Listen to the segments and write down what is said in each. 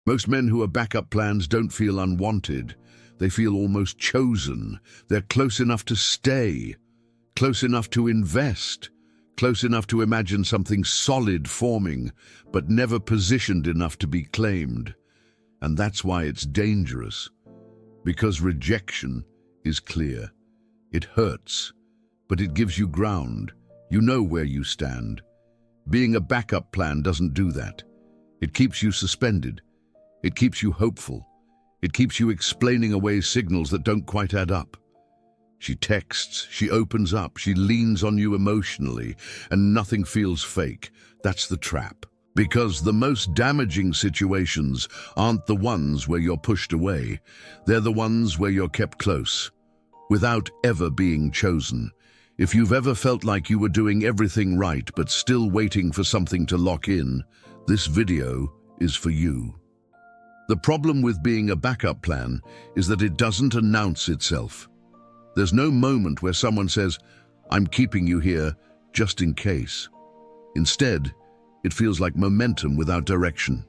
Most men who are backup plans don't feel unwanted. They feel almost chosen. They're close enough to stay, close enough to invest, close enough to imagine something solid forming, but never positioned enough to be claimed. And that's why it's dangerous. Because rejection is clear. It hurts, but it gives you ground. You know where you stand. Being a backup plan doesn't do that. It keeps you suspended. It keeps you hopeful. It keeps you explaining away signals that don't quite add up. She texts, she opens up, she leans on you emotionally, and nothing feels fake. That's the trap. Because the most damaging situations aren't the ones where you're pushed away. They're the ones where you're kept close, without ever being chosen. If you've ever felt like you were doing everything right but still waiting for something to lock in, this video is for you. The problem with being a backup plan is that it doesn't announce itself. There's no moment where someone says, "I'm keeping you here just in case." Instead, it feels like momentum without direction.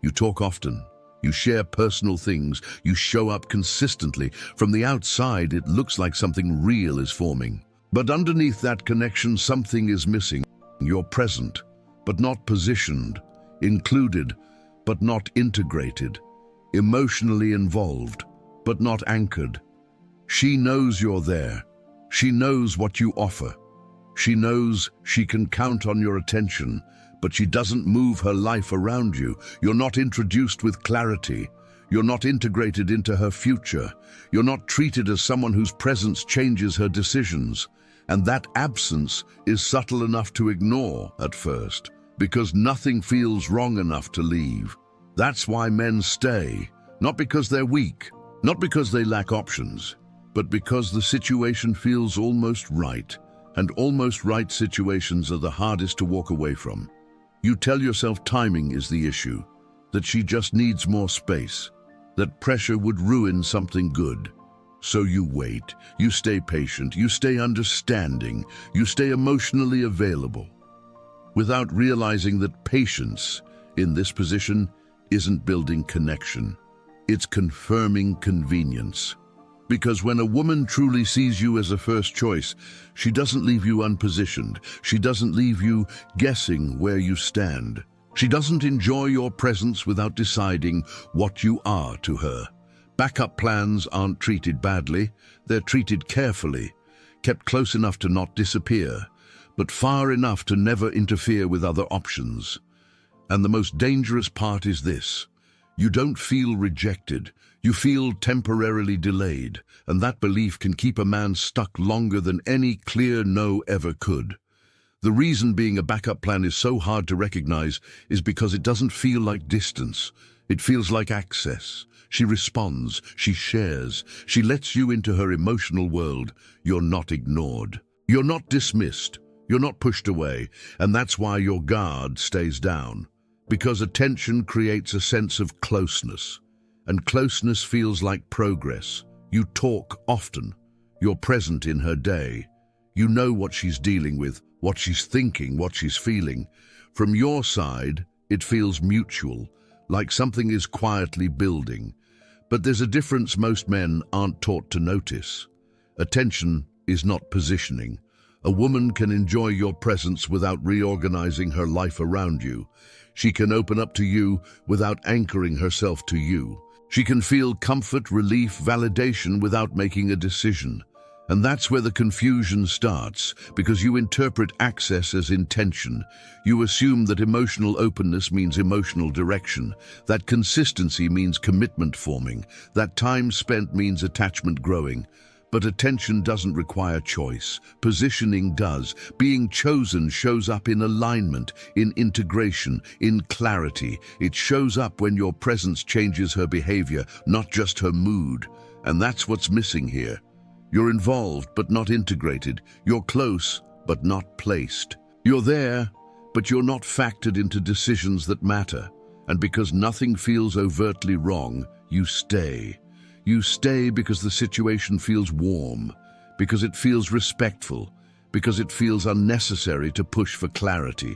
You talk often. You share personal things. You show up consistently. From the outside, it looks like something real is forming. But underneath that connection, something is missing. You're present, but not positioned. Included, but not integrated. Emotionally involved, but not anchored. She knows you're there. She knows what you offer. She knows she can count on your attention, but she doesn't move her life around you. You're not introduced with clarity. You're not integrated into her future. You're not treated as someone whose presence changes her decisions. And that absence is subtle enough to ignore at first, because nothing feels wrong enough to leave. That's why men stay, not because they're weak, not because they lack options, but because the situation feels almost right, and almost right situations are the hardest to walk away from. You tell yourself timing is the issue, that she just needs more space, that pressure would ruin something good. So you wait, you stay patient, you stay understanding, you stay emotionally available, without realizing that patience in this position isn't building connection. It's confirming convenience. Because when a woman truly sees you as a first choice, she doesn't leave you unpositioned. She doesn't leave you guessing where you stand. She doesn't enjoy your presence without deciding what you are to her. Backup plans aren't treated badly. They're treated carefully, kept close enough to not disappear, but far enough to never interfere with other options. And the most dangerous part is this. You don't feel rejected. You feel temporarily delayed, and that belief can keep a man stuck longer than any clear no ever could. The reason being a backup plan is so hard to recognize is because it doesn't feel like distance. It feels like access. She responds, she shares, she lets you into her emotional world. You're not ignored. You're not dismissed. You're not pushed away, and that's why your guard stays down. Because attention creates a sense of closeness, and closeness feels like progress. You talk often. You're present in her day. You know what she's dealing with, what she's thinking, what she's feeling. From your side, it feels mutual, like something is quietly building. But there's a difference most men aren't taught to notice. Attention is not positioning. A woman can enjoy your presence without reorganizing her life around you. She can open up to you without anchoring herself to you. She can feel comfort, relief, validation without making a decision. And that's where the confusion starts, because you interpret access as intention. You assume that emotional openness means emotional direction, that consistency means commitment forming, that time spent means attachment growing. But attention doesn't require choice. Positioning does. Being chosen shows up in alignment, in integration, in clarity. It shows up when your presence changes her behavior, not just her mood. And that's what's missing here. You're involved, but not integrated. You're close, but not placed. You're there, but you're not factored into decisions that matter. And because nothing feels overtly wrong, you stay. You stay because the situation feels warm, because it feels respectful, because it feels unnecessary to push for clarity.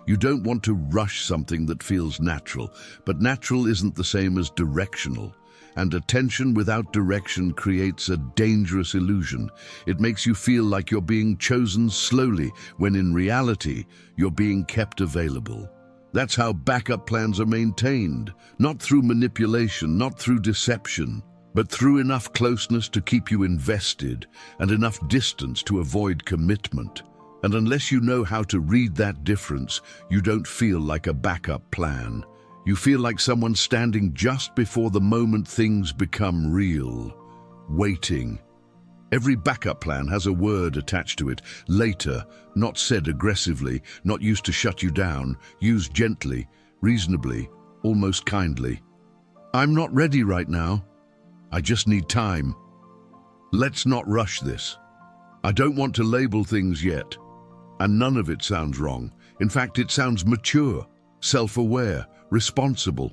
You don't want to rush something that feels natural, but natural isn't the same as directional. And attention without direction creates a dangerous illusion. It makes you feel like you're being chosen slowly, when in reality, you're being kept available. That's how backup plans are maintained, not through manipulation, not through deception, but through enough closeness to keep you invested and enough distance to avoid commitment. And unless you know how to read that difference, you don't feel like a backup plan. You feel like someone standing just before the moment things become real, waiting. Every backup plan has a word attached to it, later, not said aggressively, not used to shut you down, used gently, reasonably, almost kindly. I'm not ready right now. I just need time. Let's not rush this. I don't want to label things yet. And none of it sounds wrong. In fact, it sounds mature, self-aware, responsible.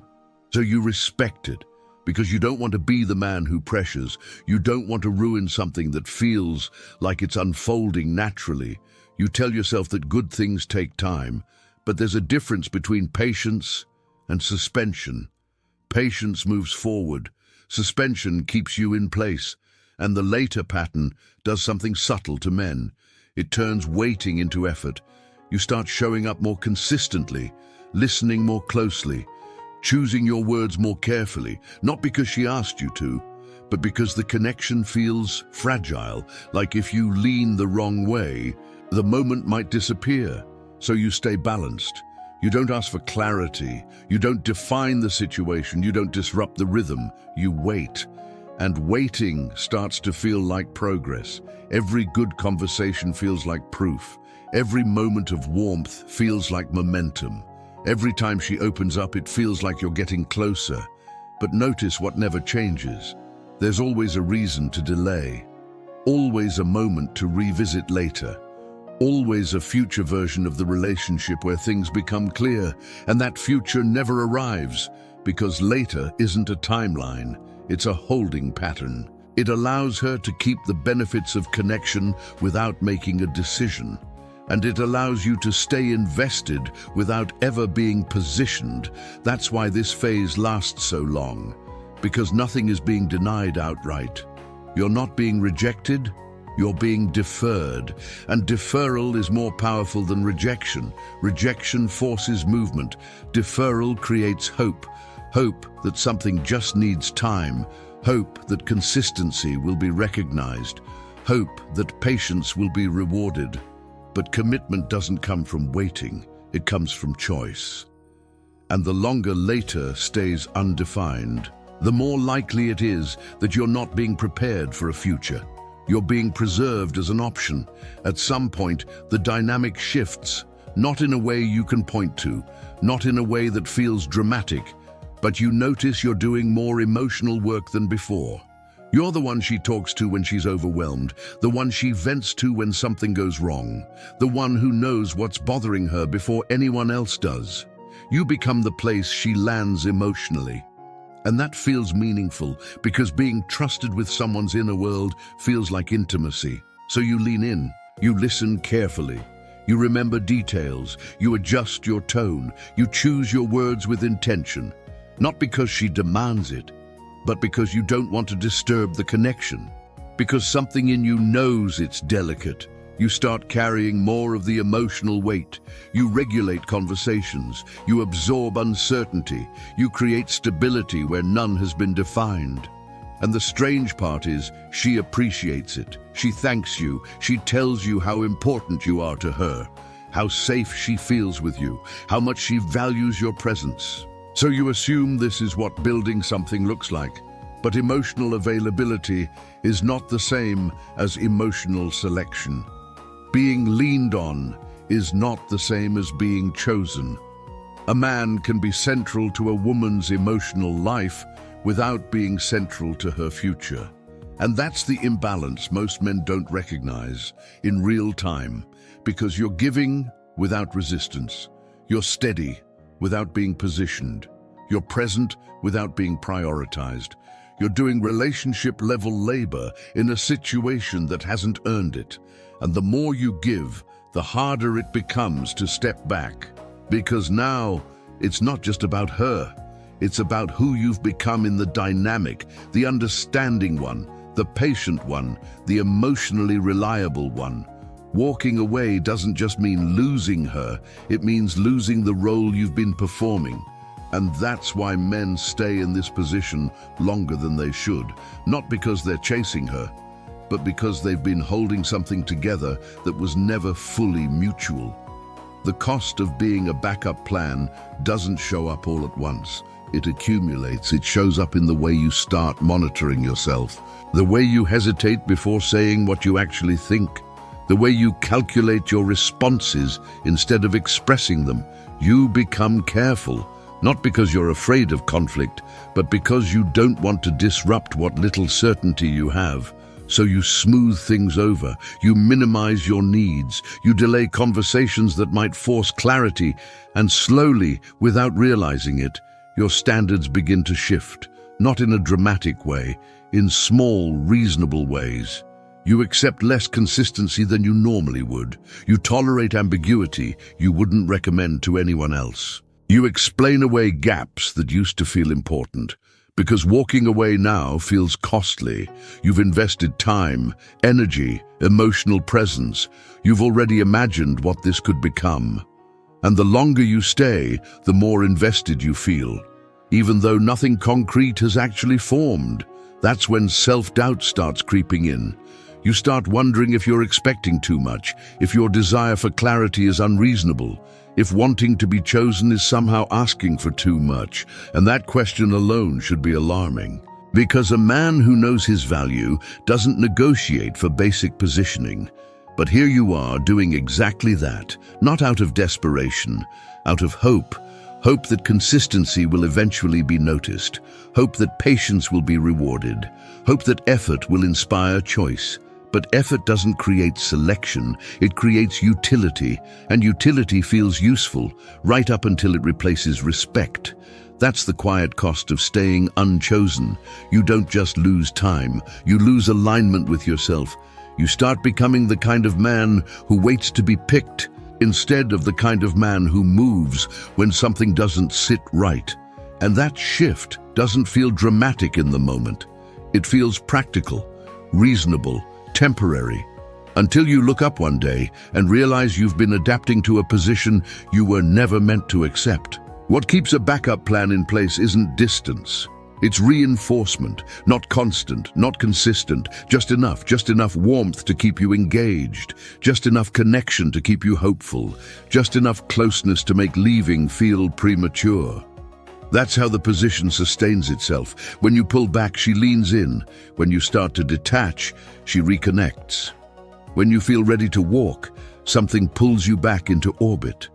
So you respect it, because you don't want to be the man who pressures. You don't want to ruin something that feels like it's unfolding naturally. You tell yourself that good things take time, but there's a difference between patience and suspension. Patience moves forward. Suspension keeps you in place, and the later pattern does something subtle to men. It turns waiting into effort. You start showing up more consistently, listening more closely, choosing your words more carefully, not because she asked you to, but because the connection feels fragile, like if you lean the wrong way, the moment might disappear. So you stay balanced. You don't ask for clarity. You don't define the situation. You don't disrupt the rhythm. You wait. And waiting starts to feel like progress. Every good conversation feels like proof. Every moment of warmth feels like momentum. Every time she opens up, it feels like you're getting closer. But notice what never changes. There's always a reason to delay. Always a moment to revisit later. Always a future version of the relationship where things become clear, and that future never arrives, because later isn't a timeline, it's a holding pattern. It allows her to keep the benefits of connection without making a decision. And it allows you to stay invested without ever being positioned. That's why this phase lasts so long, because nothing is being denied outright. You're not being rejected, you're being deferred. And deferral is more powerful than rejection. Rejection forces movement. Deferral creates hope. Hope that something just needs time. Hope that consistency will be recognized. Hope that patience will be rewarded. But commitment doesn't come from waiting, it comes from choice. And the longer later stays undefined, the more likely it is that you're not being prepared for a future. You're being preserved as an option. At some point, the dynamic shifts, not in a way you can point to, not in a way that feels dramatic, but you notice you're doing more emotional work than before. You're the one she talks to when she's overwhelmed, the one she vents to when something goes wrong, the one who knows what's bothering her before anyone else does. You become the place she lands emotionally. And that feels meaningful, because being trusted with someone's inner world feels like intimacy. So you lean in, you listen carefully, you remember details, you adjust your tone, you choose your words with intention, not because she demands it, but because you don't want to disturb the connection. Because something in you knows it's delicate. You start carrying more of the emotional weight. You regulate conversations. You absorb uncertainty. You create stability where none has been defined. And the strange part is, she appreciates it. She thanks you. She tells you how important you are to her, how safe she feels with you, how much she values your presence. So you assume this is what building something looks like. But emotional availability is not the same as emotional selection. Being leaned on is not the same as being chosen. A man can be central to a woman's emotional life without being central to her future. And that's the imbalance most men don't recognize in real time, because you're giving without resistance. You're steady without being positioned. You're present without being prioritized. You're doing relationship-level labor in a situation that hasn't earned it. And the more you give, the harder it becomes to step back. Because now, it's not just about her. It's about who you've become in the dynamic, the understanding one, the patient one, the emotionally reliable one. Walking away doesn't just mean losing her, it means losing the role you've been performing. And that's why men stay in this position longer than they should, not because they're chasing her, but because they've been holding something together that was never fully mutual. The cost of being a backup plan doesn't show up all at once. It accumulates. It shows up in the way you start monitoring yourself, the way you hesitate before saying what you actually think, the way you calculate your responses instead of expressing them. You become careful, not because you're afraid of conflict, but because you don't want to disrupt what little certainty you have. So you smooth things over, you minimize your needs, you delay conversations that might force clarity, and slowly, without realizing it, your standards begin to shift, not in a dramatic way, in small, reasonable ways. You accept less consistency than you normally would. You tolerate ambiguity you wouldn't recommend to anyone else. You explain away gaps that used to feel important, because walking away now feels costly. You've invested time, energy, emotional presence. You've already imagined what this could become. And the longer you stay, the more invested you feel, even though nothing concrete has actually formed. That's when self-doubt starts creeping in. You start wondering if you're expecting too much, if your desire for clarity is unreasonable, if wanting to be chosen is somehow asking for too much, and that question alone should be alarming. Because a man who knows his value doesn't negotiate for basic positioning. But here you are doing exactly that, not out of desperation, out of hope. Hope that consistency will eventually be noticed. Hope that patience will be rewarded. Hope that effort will inspire choice. But effort doesn't create selection, it creates utility, and utility feels useful, right up until it replaces respect. That's the quiet cost of staying unchosen. You don't just lose time, you lose alignment with yourself. You start becoming the kind of man who waits to be picked, instead of the kind of man who moves when something doesn't sit right. And that shift doesn't feel dramatic in the moment. It feels practical, reasonable, temporary, until you look up one day and realize you've been adapting to a position you were never meant to accept. What keeps a backup plan in place isn't distance. It's reinforcement, not constant, not consistent, just enough warmth to keep you engaged, just enough connection to keep you hopeful, just enough closeness to make leaving feel premature. That's how the position sustains itself. When you pull back, she leans in. When you start to detach, she reconnects. When you feel ready to walk, something pulls you back into orbit.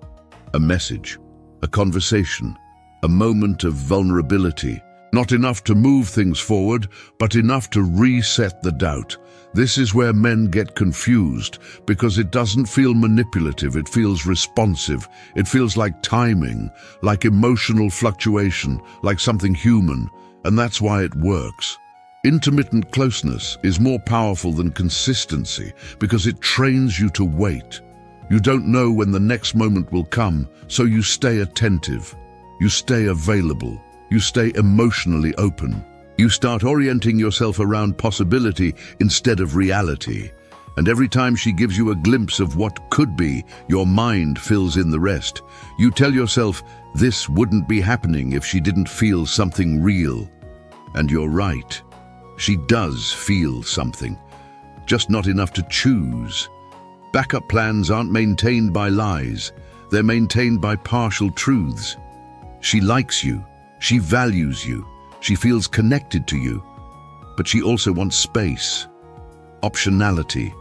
A message, a conversation, a moment of vulnerability. Not enough to move things forward, but enough to reset the doubt. This is where men get confused, because it doesn't feel manipulative, it feels responsive. It feels like timing, like emotional fluctuation, like something human, and that's why it works. Intermittent closeness is more powerful than consistency, because it trains you to wait. You don't know when the next moment will come, so you stay attentive. You stay available. You stay emotionally open. You start orienting yourself around possibility instead of reality. And every time she gives you a glimpse of what could be, your mind fills in the rest. You tell yourself, this wouldn't be happening if she didn't feel something real. And you're right. She does feel something, just not enough to choose. Backup plans aren't maintained by lies. They're maintained by partial truths. She likes you. She values you. She feels connected to you. But she also wants space, optionality,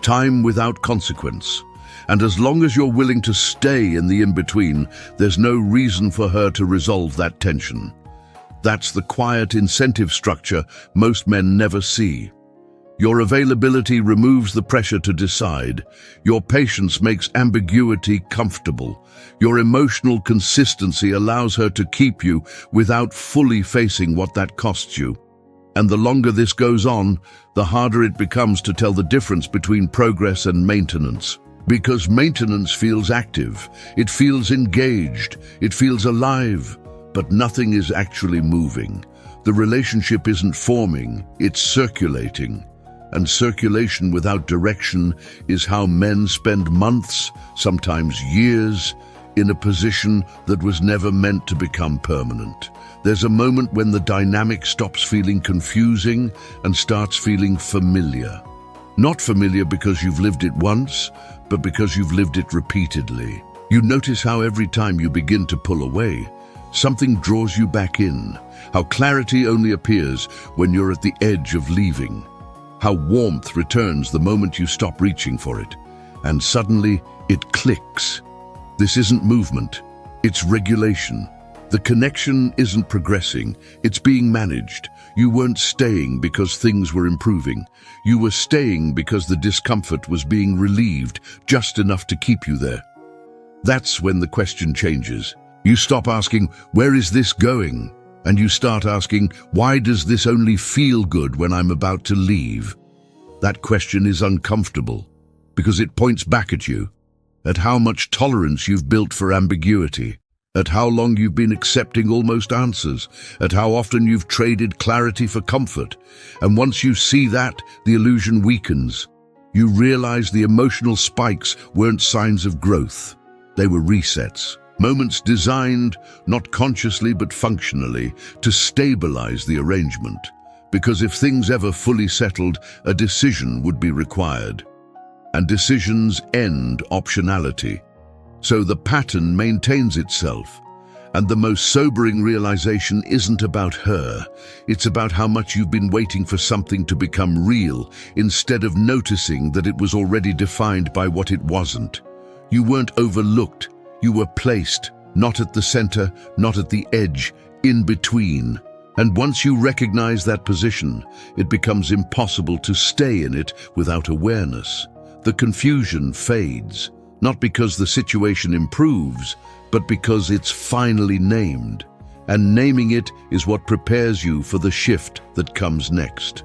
time without consequence. And as long as you're willing to stay in the in-between, there's no reason for her to resolve that tension. That's the quiet incentive structure most men never see. Your availability removes the pressure to decide. Your patience makes ambiguity comfortable. Your emotional consistency allows her to keep you without fully facing what that costs you. And the longer this goes on, the harder it becomes to tell the difference between progress and maintenance. Because maintenance feels active, it feels engaged, it feels alive, but nothing is actually moving. The relationship isn't forming, it's circulating. And circulation without direction is how men spend months, sometimes years, in a position that was never meant to become permanent. There's a moment when the dynamic stops feeling confusing and starts feeling familiar. Not familiar because you've lived it once, but because you've lived it repeatedly. You notice how every time you begin to pull away, something draws you back in. How clarity only appears when you're at the edge of leaving. How warmth returns the moment you stop reaching for it. And suddenly, it clicks. This isn't movement, it's regulation. The connection isn't progressing, it's being managed. You weren't staying because things were improving. You were staying because the discomfort was being relieved, just enough to keep you there. That's when the question changes. You stop asking, where is this going? And you start asking, why does this only feel good when I'm about to leave? That question is uncomfortable because it points back at you, at how much tolerance you've built for ambiguity, at how long you've been accepting almost answers, at how often you've traded clarity for comfort. And once you see that, the illusion weakens. You realize the emotional spikes weren't signs of growth. They were resets. Moments designed, not consciously but functionally, to stabilize the arrangement. Because if things ever fully settled, a decision would be required. And decisions end optionality. So the pattern maintains itself. And the most sobering realization isn't about her. It's about how much you've been waiting for something to become real, instead of noticing that it was already defined by what it wasn't. You weren't overlooked. You were placed, not at the center, not at the edge, in between. And once you recognize that position, it becomes impossible to stay in it without awareness. The confusion fades, not because the situation improves, but because it's finally named. And naming it is what prepares you for the shift that comes next.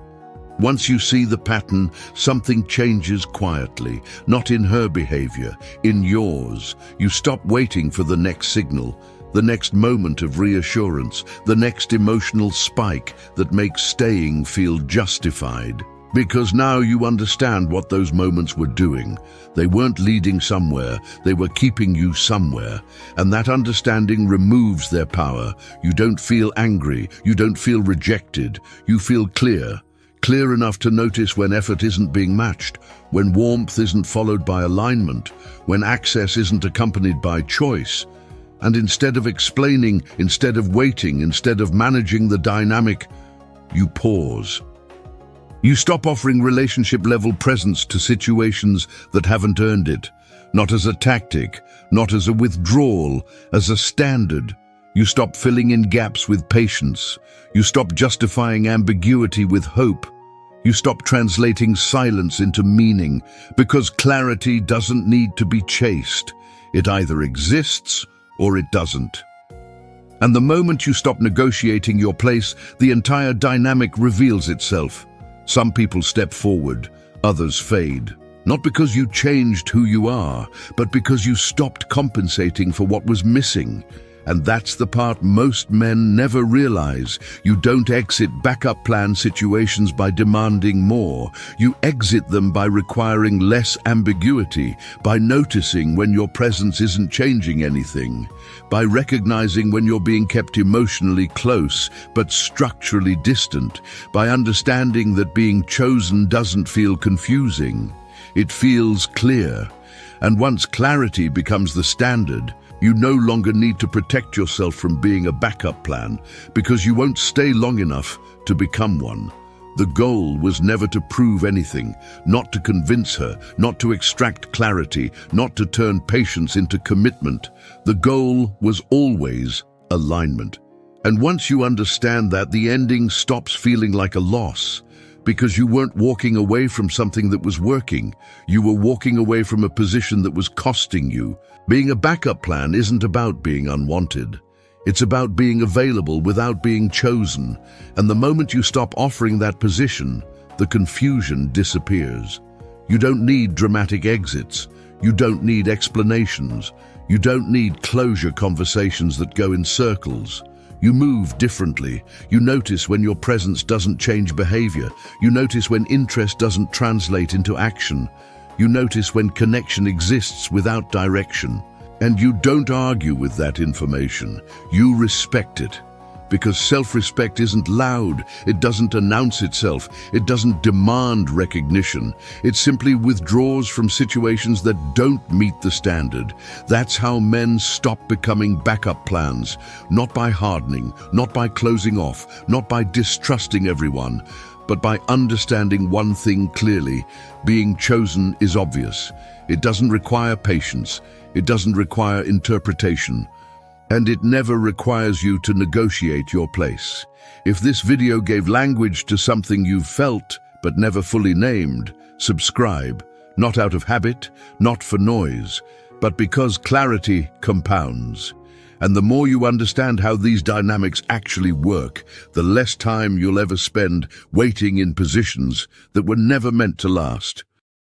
Once you see the pattern, something changes quietly, not in her behavior, in yours. You stop waiting for the next signal, the next moment of reassurance, the next emotional spike that makes staying feel justified. Because now you understand what those moments were doing. They weren't leading somewhere, they were keeping you somewhere. And that understanding removes their power. You don't feel angry, you don't feel rejected, you feel clear. Clear enough to notice when effort isn't being matched, when warmth isn't followed by alignment, when access isn't accompanied by choice. And instead of explaining, instead of waiting, instead of managing the dynamic, you pause. You stop offering relationship-level presence to situations that haven't earned it, not as a tactic, not as a withdrawal, as a standard. You stop filling in gaps with patience. You stop justifying ambiguity with hope. You stop translating silence into meaning, because clarity doesn't need to be chased. It either exists or it doesn't. And the moment you stop negotiating your place, the entire dynamic reveals itself. Some people step forward, others fade. Not because you changed who you are, but because you stopped compensating for what was missing. And that's the part most men never realize. You don't exit backup plan situations by demanding more. You exit them by requiring less ambiguity, by noticing when your presence isn't changing anything, by recognizing when you're being kept emotionally close but structurally distant, by understanding that being chosen doesn't feel confusing. It feels clear. And once clarity becomes the standard, you no longer need to protect yourself from being a backup plan, because you won't stay long enough to become one. The goal was never to prove anything, not to convince her, not to extract clarity, not to turn patience into commitment. The goal was always alignment. And once you understand that, the ending stops feeling like a loss, because you weren't walking away from something that was working. You were walking away from a position that was costing you. Being a backup plan isn't about being unwanted. It's about being available without being chosen. And the moment you stop offering that position, the confusion disappears. You don't need dramatic exits. You don't need explanations. You don't need closure conversations that go in circles. You move differently. You notice when your presence doesn't change behavior. You notice when interest doesn't translate into action. You notice when connection exists without direction. And you don't argue with that information. You respect it. Because self-respect isn't loud. It doesn't announce itself. It doesn't demand recognition. It simply withdraws from situations that don't meet the standard. That's how men stop becoming backup plans. Not by hardening, not by closing off, not by distrusting everyone, but by understanding one thing clearly. Being chosen is obvious. It doesn't require patience. It doesn't require interpretation. And it never requires you to negotiate your place. If this video gave language to something you've felt but never fully named, subscribe, not out of habit, not for noise, but because clarity compounds. And the more you understand how these dynamics actually work, the less time you'll ever spend waiting in positions that were never meant to last.